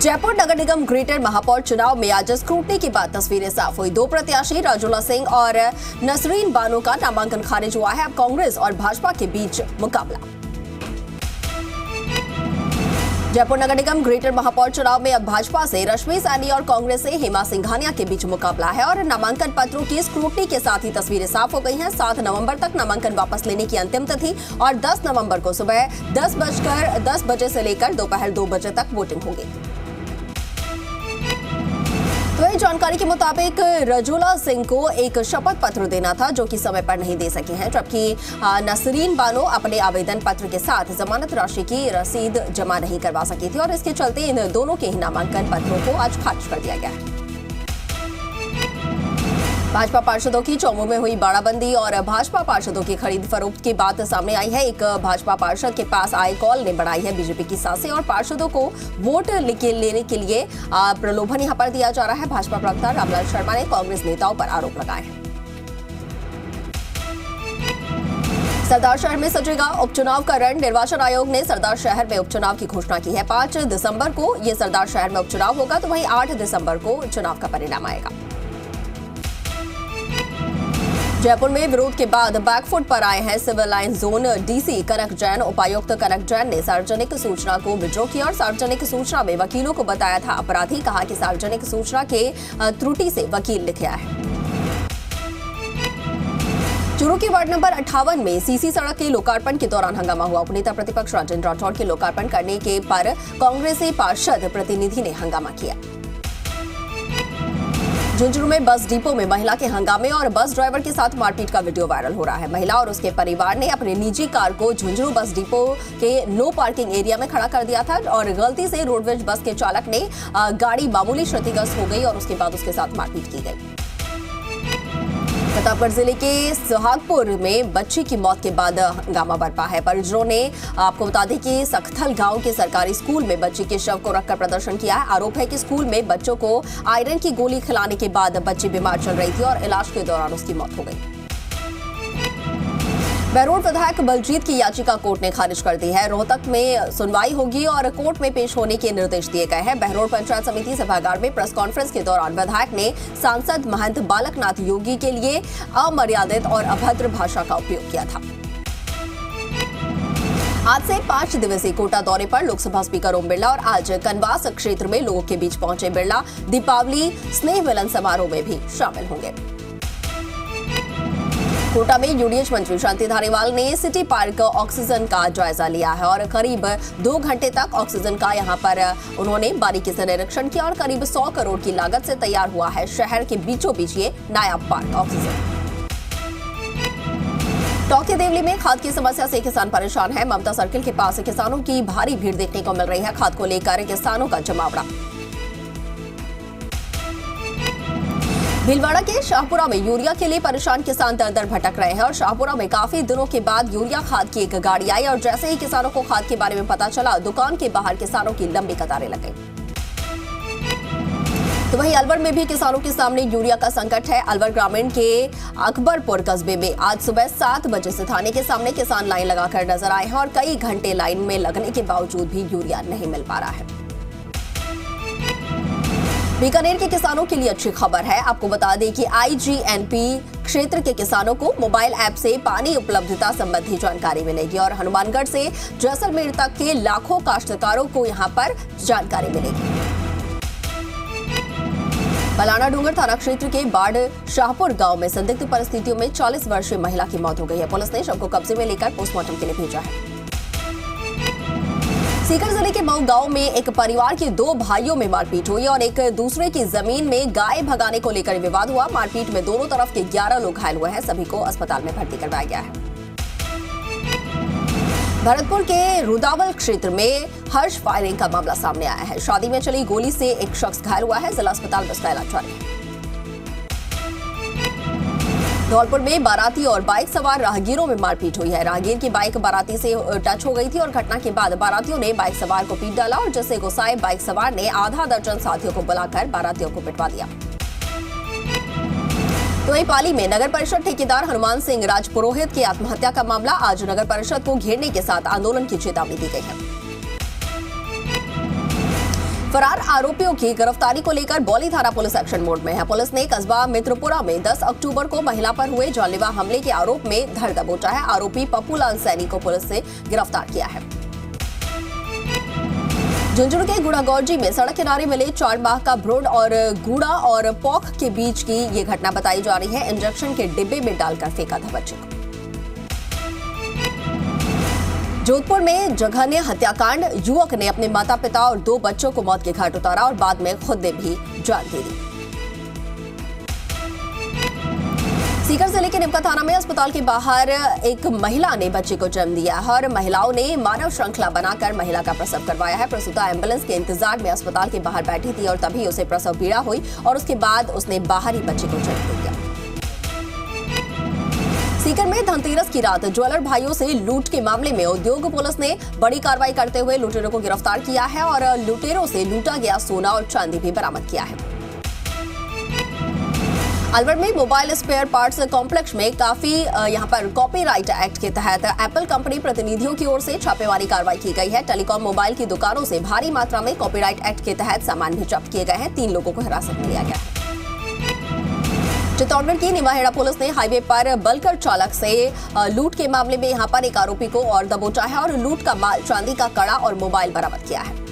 जयपुर नगर निगम greater महापौर चुनाव में आज स्क्रूटनी के बाद तस्वीरें साफ हुई। दो प्रत्याशी राजुला सिंह और नसरीन बानो का नामांकन खारिज हुआ है। अब कांग्रेस और भाजपा के बीच मुकाबला। जयपुर नगर निगम ग्रेटर महापौर चुनाव में अब भाजपा से रश्मि सैनी और कांग्रेस से हेमा सिंघानिया के बीच मुकाबला है और नामांकन पत्रों की स्क्रूटनी के साथ ही तस्वीरें साफ हो गई हैं। 7 नवंबर तक नामांकन वापस लेने की अंतिम तिथि और 10 नवंबर को सुबह 10 बजे से लेकर दोपहर 2 बजे तक वोटिंग होगी। तो इस जानकारी के मुताबिक रजुला सिंह को एक शपथ पत्र देना था जो कि समय पर नहीं दे सके हैं, जबकि नसरीन बानो अपने आवेदन पत्र के साथ जमानत राशि की रसीद जमा नहीं करवा सकी थी और इसके चलते इन दोनों के ही नामांकन पत्रों को आज खारिज कर दिया गया है। भाजपा पार्षदों की चौमू में हुई बाड़ाबंदी और भाजपा पार्षदों की खरीद फरोख्त की बात सामने आई है। एक भाजपा पार्षद के पास आए कॉल ने बढ़ाई है बीजेपी की सांसें और पार्षदों को वोट लेने के लिए प्रलोभन यहां पर दिया जा रहा है। भाजपा प्रवक्ता रामलाल शर्मा ने कांग्रेस नेताओं पर आरोप लगाए हैं। सरदार शहर में सजेगा उपचुनाव का रण। निर्वाचन आयोग ने सरदार शहर में उपचुनाव की घोषणा की है। 5 दिसंबर को ये सरदार शहर में उपचुनाव होगा, तो वहीं 8 दिसंबर को चुनाव का परिणाम आएगा। जयपुर में विरोध के बाद बैकफुट पर आए हैं सिविल लाइन जोन डीसी कनक जैन। उपायुक्त कनक जैन ने सार्वजनिक सूचना को विड्रॉ किया और सार्वजनिक सूचना में वकीलों को बताया था अपराधी। कहा कि सार्वजनिक सूचना के त्रुटि से वकील लिखा है। चूरू के वार्ड नंबर 58 में सीसी सड़क के लोकार्पण के दौरान हंगामा हुआ। उपनेता प्रतिपक्ष राजेंद्र राठौड़ के लोकार्पण करने के पर कांग्रेसी पार्षद प्रतिनिधि ने हंगामा किया। झुंझुनू में बस डिपो में महिला के हंगामे और बस ड्राइवर के साथ मारपीट का वीडियो वायरल हो रहा है। महिला और उसके परिवार ने अपनी निजी कार को झुंझुनू बस डिपो के नो पार्किंग एरिया में खड़ा कर दिया था और गलती से रोडवेज बस के चालक ने गाड़ी मामूली क्षतिग्रस्त हो गई और उसके बाद उसके साथ मारपीट की गई। प्रतापगढ़ जिले के सुहागपुर में बच्ची की मौत के बाद हंगामा बरपा है। परिजनों ने आपको बता दें कि सखथल गांव के सरकारी स्कूल में बच्ची के शव को रखकर प्रदर्शन किया है। आरोप है कि स्कूल में बच्चों को आयरन की गोली खिलाने के बाद बच्ची बीमार चल रही थी और इलाज के दौरान उसकी मौत हो गई। बहरोड विधायक बलजीत की याचिका कोर्ट ने खारिज कर दी है। रोहतक में सुनवाई होगी और कोर्ट में पेश होने के निर्देश दिए गए हैं। बहरोड पंचायत समिति सभागार में प्रेस कॉन्फ्रेंस के दौरान विधायक ने सांसद महंत बालकनाथ योगी के लिए अमर्यादित और अभद्र भाषा का उपयोग किया था। आज से 5 दिवसीय कोटा दौरे पर लोकसभा स्पीकर ओम बिरला और आज कनवास क्षेत्र में लोगों के बीच पहुंचे बिरला दीपावली स्नेह मिलन समारोह में भी शामिल होंगे। कोटा में यूडीएच मंत्री शांति धारीवाल ने सिटी पार्क ऑक्सीजन का जायजा लिया है और करीब 2 घंटे तक ऑक्सीजन का यहां पर उन्होंने बारीकी से निरीक्षण किया और करीब 100 करोड़ की लागत से तैयार हुआ है शहर के बीचों बीच ये नायाब पार्क ऑक्सीजन। टोंक देवली में खाद की समस्या से किसान परेशान है। ममता सर्किल के पास किसानों की भारी भीड़ देखने को मिल रही है। खाद को लेकर किसानों का जमावड़ा। भीलवाड़ा के शाहपुरा में यूरिया के लिए परेशान किसान दर दर भटक रहे हैं और शाहपुरा में काफी दिनों के बाद यूरिया खाद की एक गाड़ी आई और जैसे ही किसानों को खाद के बारे में पता चला, दुकान के बाहर किसानों की लंबी कतारें लग गईं। तो वहीं अलवर में भी किसानों के सामने यूरिया का संकट है। अलवर ग्रामीण के अकबरपुर कस्बे में आज सुबह 7 बजे से थाने के सामने किसान लाइन लगाकर नजर आए हैं और कई घंटे लाइन में लगने के बावजूद भी यूरिया नहीं मिल पा रहा है। बीकानेर के किसानों के लिए अच्छी खबर है। आपको बता दें कि आईजीएनपी क्षेत्र के किसानों को मोबाइल ऐप से पानी उपलब्धता संबंधी जानकारी मिलेगी और हनुमानगढ़ से जैसलमेर तक के लाखों काश्तकारों को यहां पर जानकारी मिलेगी। बलाना डूंगर थाना क्षेत्र के बाढ़ शाहपुर गांव में संदिग्ध परिस्थितियों में 40 वर्षीय महिला की मौत हो गई है। पुलिस ने शव को कब्जे में लेकर पोस्टमार्टम के लिए भेजा है। सीकर जिले के मऊ गांव में एक परिवार के 2 भाइयों में मारपीट हुई और एक दूसरे की जमीन में गाय भगाने को लेकर विवाद हुआ। मारपीट में दोनों तरफ के 11 लोग घायल हुए हैं। सभी को अस्पताल में भर्ती करवाया गया है। भरतपुर के रुदावल क्षेत्र में हर्ष फायरिंग का मामला सामने आया है। शादी में चली गोली से एक शख्स घायल हुआ है। जिला अस्पताल में उसका इलाज जारी है। धौलपुर में बाराती और बाइक सवार राहगीरों में मारपीट हुई है। राहगीर की बाइक बाराती से टच हो गई थी और घटना के बाद बारातियों ने बाइक सवार को पीट डाला और जिससे गुस्साए बाइक सवार ने आधा दर्जन साथियों को बुलाकर बारातियों को पिटवा दिया। तो वहीं पाली में नगर परिषद ठेकेदार हनुमान सिंह राजपुरोहित की आत्महत्या का मामला। आज नगर परिषद को घेरने के साथ आंदोलन की चेतावनी दी गई है। फरार आरोपियों की गिरफ्तारी को लेकर बौली थाना पुलिस एक्शन मोड में है। पुलिस ने कस्बा मित्रपुरा में 10 अक्टूबर को महिला पर हुए जानलेवा हमले के आरोप में धर दबोचा है। आरोपी पप्पूलाल सैनी को पुलिस ने गिरफ्तार किया है। झुंझुनू के गुड़ागौजी में सड़क किनारे मिले 4 माह का भ्रूण और गूड़ा और पौख के बीच की ये घटना बताई जा रही है। इंजेक्शन के डिब्बे में डालकर फेंका था बच्चे को। जोधपुर में जघन्य हत्याकांड, युवक ने अपने माता पिता और 2 बच्चों को मौत के घाट उतारा और बाद में खुद ने भी जान दे दी। सीकर जिले के निमका थाना में अस्पताल के बाहर एक महिला ने बच्चे को जन्म दिया है और महिलाओं ने मानव श्रृंखला बनाकर महिला का प्रसव करवाया है। प्रसूता एम्बुलेंस के इंतजार में अस्पताल के बाहर बैठी थी और तभी उसे प्रसव पीड़ा हुई और उसके बाद उसने बाहर ही बच्चे को जन्म दे दिया। सीकर में धनतेरस की रात ज्वेलर भाइयों से लूट के मामले में उद्योग पुलिस ने बड़ी कार्रवाई करते हुए लुटेरों को गिरफ्तार किया है और लुटेरों से लूटा गया सोना और चांदी भी बरामद किया है। अलवर में मोबाइल स्पेयर पार्ट्स कॉम्प्लेक्स में यहां पर कॉपीराइट एक्ट के तहत एप्पल कंपनी प्रतिनिधियों की ओर से छापेमारी कार्रवाई की गई है। टेलीकॉम मोबाइल की दुकानों से भारी मात्रा में कॉपीराइट एक्ट के तहत सामान भी जब्त किए गए हैं। 3 लोगों को हिरासत में लिया गया है। चित्तौड़गढ़ की निमाहेड़ा पुलिस ने हाईवे पर बलकर चालक से लूट के मामले में यहां पर एक आरोपी को और दबोचा है और लूट का माल, चांदी का कड़ा और मोबाइल बरामद किया है।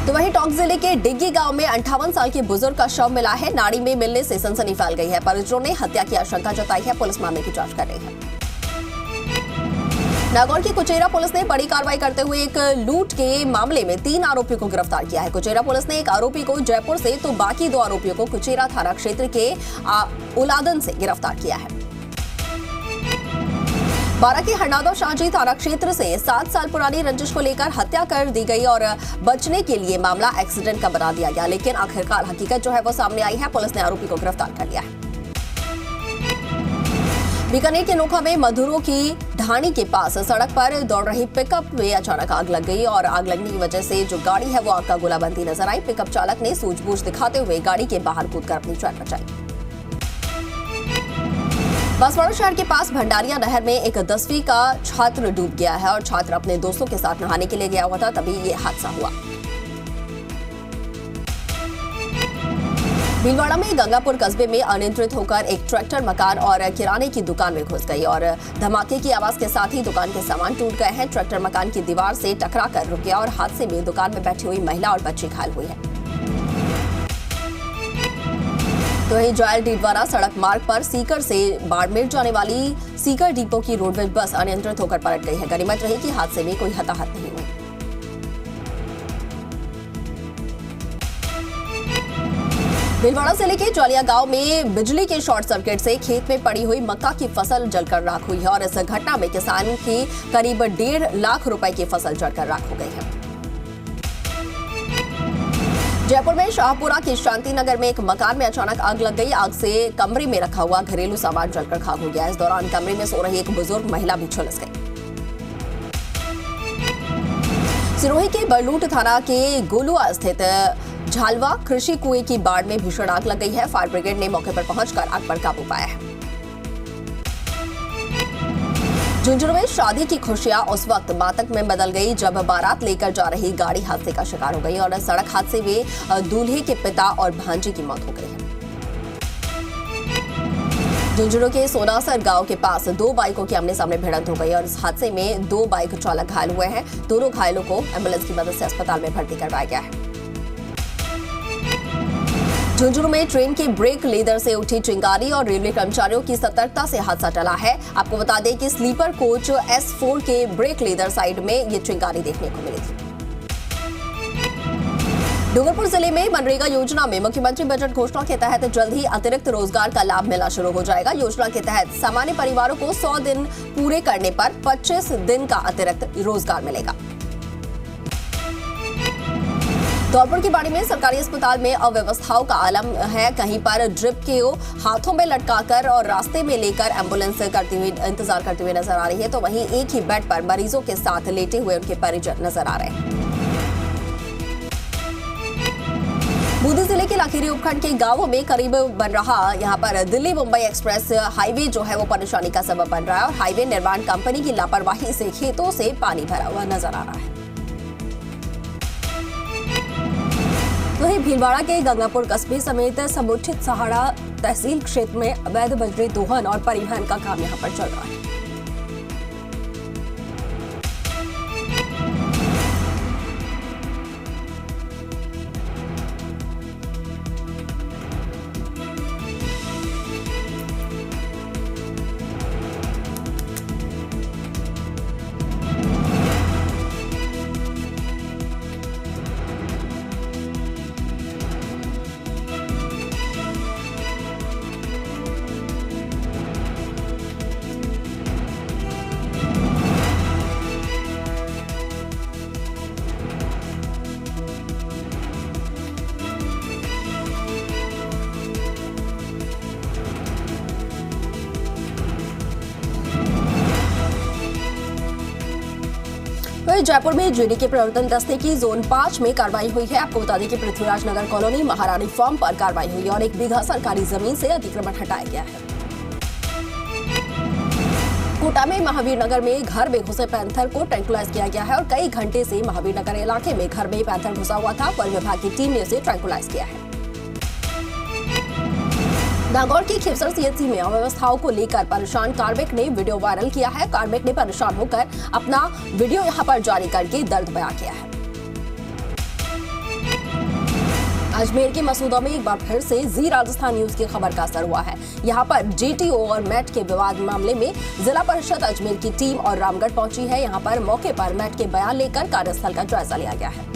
तो वहीं टोंक जिले के डिग्गी गांव में 58 साल के बुजुर्ग का शव मिला है। नाड़ी में मिलने से सनसनी फैल गई है। परिजनों ने हत्या की आशंका जताई है। पुलिस मामले की जांच कर रही है। नागौर की कुचेरा पुलिस ने बड़ी कार्रवाई करते हुए एक लूट के मामले में 3 आरोपियों को गिरफ्तार किया है। कुचेरा पुलिस ने एक आरोपी को जयपुर से तो बाकी 2 आरोपियों को कुचेरा थाना क्षेत्र के उलादन से गिरफ्तार किया है। बारा के हरनादौ शाहजी थाना क्षेत्र से 7 साल पुरानी रंजिश को लेकर हत्या कर दी गई और बचने के लिए मामला एक्सीडेंट का बना दिया गया, लेकिन आखिरकार हकीकत जो है वो सामने आई है। पुलिस ने आरोपी को गिरफ्तार कर लिया है। बीकानेर के नोखा में मधुरों की ढाणी के पास सड़क पर दौड़ रही पिकअप में अचानक आग लग गई और आग लगने की वजह से जो गाड़ी है वो आग का गोला बनती नजर आई। पिकअप चालक ने सूझबूझ दिखाते हुए गाड़ी के बाहर कूदकर अपनी जान बचाई। बांसवाड़ा शहर के पास भंडारिया नहर में एक 10वीं का छात्र डूब गया है और छात्र अपने दोस्तों के साथ नहाने के लिए गया हुआ था, तभी ये हादसा हुआ। भीलवाड़ा में गंगापुर कस्बे में अनियंत्रित होकर एक ट्रैक्टर मकान और किराने की दुकान में घुस गई और धमाके की आवाज के साथ ही दुकान के सामान टूट गए हैं। ट्रैक्टर मकान की दीवार से टकराकर रुक गया और हादसे में दुकान में बैठी हुई महिला और बच्ची घायल हुई है। तो वहीं जायल डीडवाना सड़क मार्ग पर सीकर से बाड़मेर जाने वाली सीकर डिपो की रोडवेज बस अनियंत्रित होकर पलट गई है। गनीमत रही कि हादसे में कोई हताहत नहीं हुई। भीलवाड़ा जिले के जौलिया गांव में बिजली के शॉर्ट सर्किट से खेत में पड़ी हुई मक्का की फसल जलकर राख हुई है और इस घटना में किसान की करीब 1.5 लाख रुपए की फसल जलकर राख हो गई है। जयपुर में शाहपुरा के शांति नगर में एक मकान में अचानक आग लग गई। आग से कमरे में रखा हुआ घरेलू सामान जलकर खाक हो गया। इस दौरान कमरे में सो रही एक बुजुर्ग महिला भी झुलस गई। सिरोही के बरलूट थाना के गोलुआ स्थित झालवा कृषि कुएं की बाड़ में भीषण आग लग गई है। फायर ब्रिगेड ने मौके पर पहुंचकर आग पर काबू पाया है। झुंझुनू में शादी की खुशियां उस वक्त मातक में बदल गई जब बारात लेकर जा रही गाड़ी हादसे का शिकार हो गई और सड़क हादसे में दूल्हे के पिता और भांजे की मौत हो गई है। झुंझुनू के सोनासर गांव के पास 2 बाइकों की आमने सामने भिड़ंत हो गई और इस हादसे में 2 बाइक चालक घायल हुए हैं। दोनों घायलों को एम्बुलेंस की मदद से अस्पताल में भर्ती करवाया गया है। झुंझुनू में ट्रेन के ब्रेक लीडर से उठी चिंगारी और रेलवे कर्मचारियों की सतर्कता से हादसा टला है। आपको बता दें कि स्लीपर कोच S4 के ब्रेक लीडर साइड में ये चिंगारी देखने को मिली थी। डूंगरपुर जिले में मनरेगा योजना में मुख्यमंत्री बजट घोषणा के तहत जल्द ही अतिरिक्त रोजगार का लाभ मिलना शुरू हो जाएगा। योजना के तहत सामान्य परिवारों को 100 दिन पूरे करने पर 25 दिन का अतिरिक्त रोजगार मिलेगा। धौलपुर की बाड़ी में सरकारी अस्पताल में अव्यवस्थाओं का आलम है। कहीं पर ड्रिप को हाथों में लटकाकर और रास्ते में लेकर एम्बुलेंस इंतजार करते हुए नजर आ रही है, तो वहीं एक ही बेड पर मरीजों के साथ लेटे हुए उनके परिजन नजर आ रहे हैं। बूंदी जिले के लाखेरी उपखंड के गांवों में करीब बन रहा यहां पर दिल्ली मुंबई एक्सप्रेस हाईवे जो है वो परेशानी का सबब बन रहा है और हाईवे निर्माण कंपनी की लापरवाही से खेतों से पानी भरा हुआ नजर आ रहा है। वहीं भीलवाड़ा के गंगापुर कस्बे समेत समुचित सहाड़ा तहसील क्षेत्र में अवैध बजरी दोहन और परिवहन का काम यहां पर चल रहा है। जयपुर में जीडी के प्रवर्तन दस्ते की जोन 5 में कार्रवाई हुई है। आपको बता दें कि पृथ्वीराज नगर कॉलोनी महारानी फार्म पर कार्रवाई हुई और 1 बीघा सरकारी जमीन से अतिक्रमण हटाया गया है। कोटा में महावीर नगर में घर में घुसे पैंथर को ट्रैंकुलाइज किया गया है और कई घंटे से महावीर नगर इलाके में घर में पैंथर घुसा हुआ था। वन विभाग की टीम ने उसे ट्रैंकुलाइज किया है। नागौर की खिवसर सीएचसी में अव्यवस्थाओं को लेकर परेशान कार्मिक ने वीडियो वायरल किया है। कार्मिक ने परेशान होकर अपना वीडियो यहां पर जारी करके दर्द बयां किया है। अजमेर के मसूदा में एक बार फिर से जी राजस्थान न्यूज की खबर का असर हुआ है। यहां पर जीटीओ और मैट के विवाद मामले में जिला परिषद अजमेर की टीम और रामगढ़ पहुंची है। यहां पर मौके पर मैट के बयान लेकर कार्यस्थल का जायजा लिया गया है।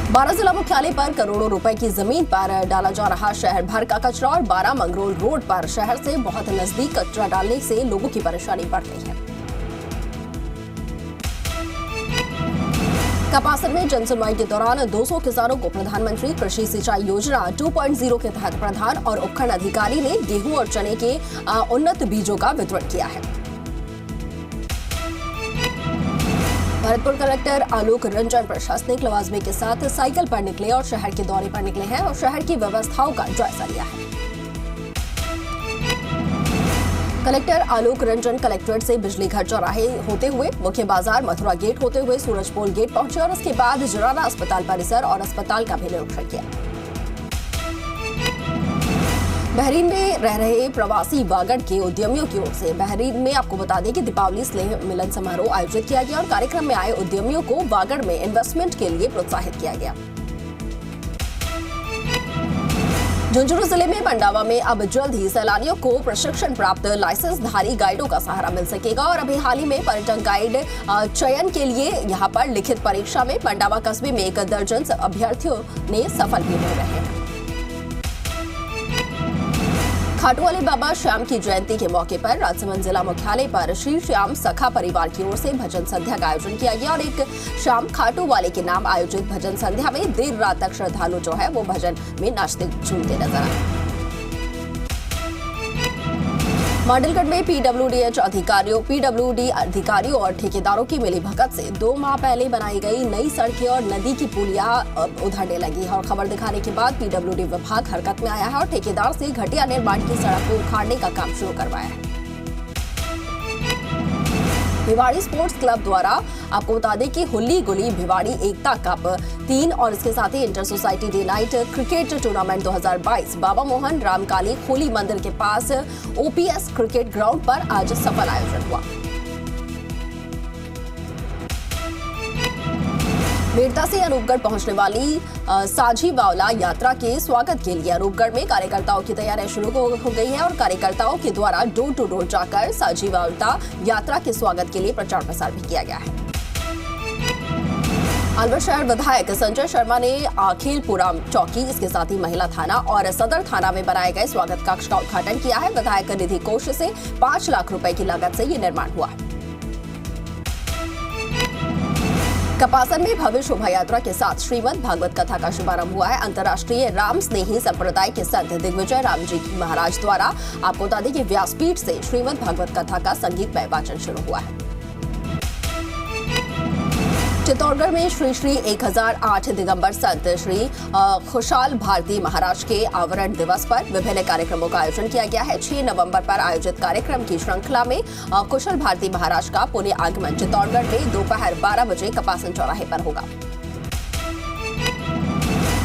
12 जिला मुख्यालय पर करोड़ों रुपए की जमीन पर डाला जा रहा शहर भर का कचरा और 12 मंगरोल रोड पर शहर से बहुत नजदीक कचरा डालने से लोगों की परेशानी बढ़ गई है। कपासन में जनसुनवाई के दौरान 200 किसानों को प्रधानमंत्री कृषि सिंचाई योजना 2.0 के तहत प्रधान और उपखंड अधिकारी ने गेहूं और चने के उन्नत बीजों का वितरण किया है। भरतपुर कलेक्टर आलोक रंजन प्रशासनिक लवाजमे के साथ साइकिल पर निकले और शहर के दौरे पर निकले हैं और शहर की व्यवस्थाओं का जायजा लिया है। कलेक्टर आलोक रंजन कलेक्ट्रेट से बिजली घर चौराहे होते हुए मुख्य बाजार मथुरा गेट होते हुए सूरजपोल गेट पहुंचे और उसके बाद जराना अस्पताल परिसर और अस्पताल का भी निरीक्षण किया। बहरीन में रह रहे प्रवासी वागड़ के उद्यमियों की ओर से बहरीन में आपको बता दें कि दीपावली स्नेह मिलन समारोह आयोजित किया गया और कार्यक्रम में आए उद्यमियों को वागड़ में इन्वेस्टमेंट के लिए प्रोत्साहित किया गया। झुंझुनू जिले में मंडावा में अब जल्द ही सैलानियों को प्रशिक्षण प्राप्त लाइसेंसधारी गाइडों का सहारा मिल सकेगा और अभी हाल ही में पर्यटन गाइड चयन के लिए यहां पर लिखित परीक्षा में मंडावा कस्बे में 1 दर्जन अभ्यर्थियों ने सफल भी हो रहे हैं। खाटू वाले बाबा श्याम की जयंती के मौके पर राजसमंद जिला मुख्यालय पर श्री श्याम सखा परिवार की ओर से भजन संध्या का आयोजन किया गया और एक शाम खाटू वाले के नाम आयोजित भजन संध्या में देर रात तक श्रद्धालु जो है वो भजन में नाचते झूमते नजर आए। मांडलगढ़ में पीडब्ल्यूडी अधिकारियों और ठेकेदारों की मिलीभगत से 2 माह पहले बनाई गई नई सड़कें और नदी की पुलिया उधरने लगी है और खबर दिखाने के बाद पीडब्ल्यूडी विभाग हरकत में आया है और ठेकेदार से घटिया निर्माण की सड़क को उखाड़ने का काम शुरू करवाया है। भिवाड़ी स्पोर्ट्स क्लब द्वारा आपको बता दें कि हुल्ली गुली भिवाड़ी एकता कप 3 और इसके साथ ही inter society day night cricket tournament 2022 Baba Mohan Ramkali Kholi मंदिर के पास ओपीएस क्रिकेट ग्राउंड पर आज सफल आयोजन हुआ। मेड़ता से अनूपगढ़ पहुंचने वाली साझी बावला यात्रा के स्वागत के लिए अनूपगढ़ में कार्यकर्ताओं की तैयारियां शुरू हो गई है और कार्यकर्ताओं के द्वारा डोर टू डोर जाकर साझी बावला यात्रा के स्वागत के लिए प्रचार प्रसार भी किया गया है। अलवर शहर विधायक संजय शर्मा ने अखिलपुरा चौकी इसके साथ ही महिला थाना और सदर थाना में बनाए गए स्वागत कक्ष का उद्घाटन किया है। विधायक निधि कोष से 5 लाख रुपए की लागत से ये निर्माण हुआ है। कपासन में भव्य शोभा यात्रा के साथ श्रीमद् भागवत कथा का शुभारंभ हुआ है। अंतर्राष्ट्रीय राम स्नेही संप्रदाय के संत दिग्विजय राम जी महाराज द्वारा आपको बता दें कि व्यासपीठ से श्रीमद् भागवत कथा का संगीतमय वाचन शुरू हुआ है। चित्तौड़गढ़ में श्री श्री 1008 दिगंबर संत श्री खुशाल भारती महाराज के आवरण दिवस पर विभिन्न कार्यक्रमों का आयोजन किया गया है। 6 नवंबर पर आयोजित कार्यक्रम की श्रृंखला में कुशल भारती महाराज का पुण्य आगमन चित्तौड़गढ़ में दोपहर 12 बजे कपासन चौराहे पर होगा।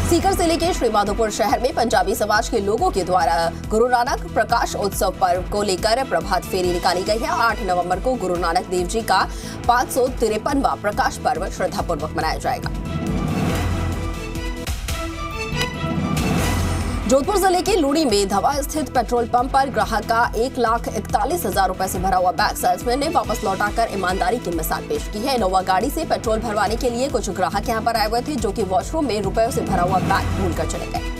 सीकर जिले के श्रीमाधोपुर शहर में पंजाबी समाज के लोगों के द्वारा गुरु नानक प्रकाश उत्सव पर्व को लेकर प्रभात फेरी निकाली गई है। 8 नवंबर को गुरु नानक देव जी का 553वां प्रकाश पर्व श्रद्धापूर्वक मनाया जाएगा। जोधपुर जिले के लूणी में धवा स्थित पेट्रोल पंप पर ग्राहक का 1,41,000 रुपए से भरा हुआ बैग सेल्समैन ने वापस लौटाकर ईमानदारी की मिसाल पेश की है। इनोवा गाड़ी से पेट्रोल भरवाने के लिए कुछ ग्राहक यहां पर आए हुए थे, जो कि वॉशरूम में रुपयों से भरा हुआ बैग भूलकर चले गए।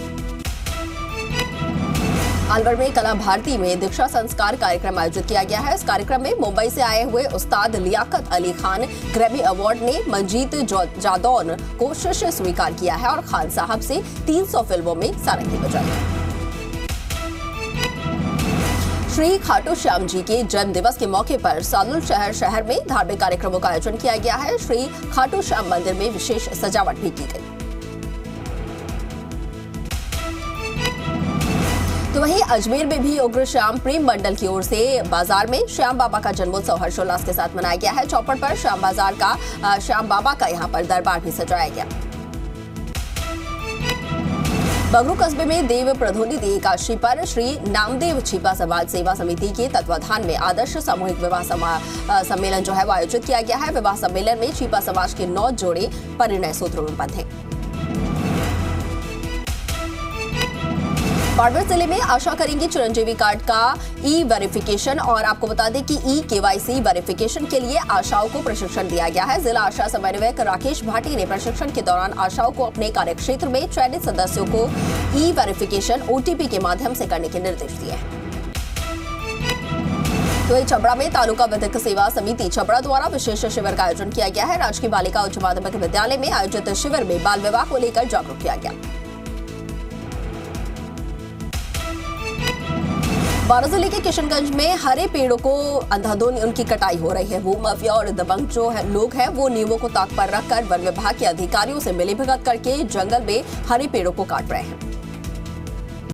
अलवर में कला भारती में दीक्षा संस्कार कार्यक्रम आयोजित किया गया है। इस कार्यक्रम में मुंबई से आए हुए उस्ताद लियाकत अली खान ग्रैमी अवार्ड ने मंजीत जादौन को शिष्य स्वीकार किया है और खान साहब से 300 फिल्मों में सारंगी बजाई। श्री खाटू श्याम जी के जन्म दिवस के मौके पर सादुल शहर में धार्मिक कार्यक्रमों का आयोजन किया गया है। श्री खाटू श्याम मंदिर में विशेष सजावट भी की गई। तो वहीं अजमेर में भी उग्र श्याम प्रेम मंडल की ओर से बाजार में श्याम बाबा का जन्मोत्सव हर्षोल्लास के साथ मनाया गया है। चौपड़ पर श्याम बाजार का श्याम बाबा का यहां पर दरबार भी सजाया गया। बगरू कस्बे में देव प्रधोनिधि एकादशी पर श्री नामदेव छिपा समाज सेवा समिति के तत्वाधान में आदर्श सामूहिक विवाह सम्मेलन जो है वो आयोजित किया गया है। विवाह सम्मेलन में छिपा समाज के 9 जोड़े परिणय सूत्रों में बंधे। बाड़मेर जिले में आशा करेंगी चिरंजीवी कार्ड का ई-वेरिफिकेशन और आपको बता दें कि ई-केवाईसी वेरिफिकेशन के लिए आशाओं को प्रशिक्षण दिया गया है। जिला आशा समन्वयक राकेश भाटी ने प्रशिक्षण के दौरान आशाओं को अपने कार्यक्षेत्र में चयनित सदस्यों को ई-वेरिफिकेशन ओटीपी के माध्यम से करने के निर्देश दिए हैं। तो छपरा में तालुका विधिक सेवा समिति छपरा द्वारा विशेष शिविर का आयोजन किया गया है। राजकीय बालिका उच्च माध्यमिक विद्यालय में आयोजित शिविर में बाल विवाह को लेकर जागरूक किया गया। बारां जिले के किशनगंज में हरे पेड़ों को अंधाधुंध उनकी कटाई हो रही है। भूमाफिया और दबंग जो लोग हैं वो नींबों को ताक पर रखकर वन विभाग के अधिकारियों से मिलीभगत करके जंगल में हरे पेड़ों को काट रहे हैं।